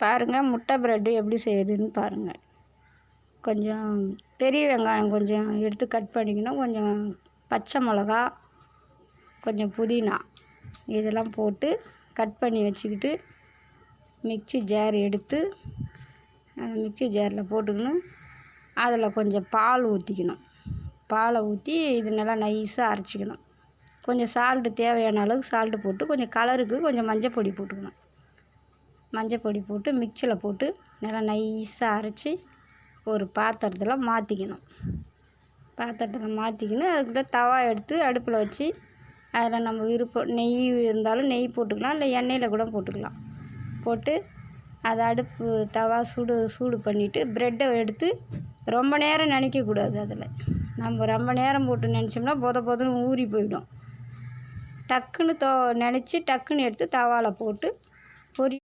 பாருங்கள் முட்டை ப்ரெட்டு எப்படி செய்யுதுன்னு பாருங்கள். கொஞ்சம் பெரிய வெங்காயம் கொஞ்சம் எடுத்து கட் பண்ணிக்கணும். கொஞ்சம் பச்சை மிளகா, கொஞ்சம் புதினா இதெல்லாம் போட்டு கட் பண்ணி வச்சுக்கிட்டு மிக்ஸி ஜார் எடுத்து அந்த மிக்ஸி ஜாரில் போட்டுக்கணும். அதில் கொஞ்சம் பால் ஊற்றிக்கணும். பாலை ஊற்றி இது நல்லா நைஸாக அரைச்சிக்கணும். கொஞ்சம் சால்ட்டு தேவையான அளவுக்கு சால்ட்டு போட்டு கொஞ்சம் கலருக்கு கொஞ்சம் மஞ்சள் பொடி போட்டுக்கணும். மஞ்சள் பொடி போட்டு மிக்ஸியில் போட்டு நல்லா நைஸாக அரைச்சி ஒரு பாத்திரத்தில் மாற்றிக்கணும். பாத்திரத்தில் மாற்றிக்கின்னு அதுக்கிட்ட தவா எடுத்து அடுப்பில் வச்சு அதில் நம்ம விருப்பம் நெய் இருந்தாலும் நெய் போட்டுக்கலாம், இல்லை எண்ணெயில் கூட போட்டுக்கலாம். போட்டு அதை அடுப்பு தவா சூடு பண்ணிவிட்டு ப்ரெட்டை எடுத்து ரொம்ப நேரம் நினைக்கக்கூடாது. அதில் நம்ம ரொம்ப நேரம் போட்டு நினச்சோம்னா பொதுன்னு ஊறி போயிடும். டக்குன்னு நினச்சி டக்குன்னு எடுத்து தவாவில் போட்டு பொரி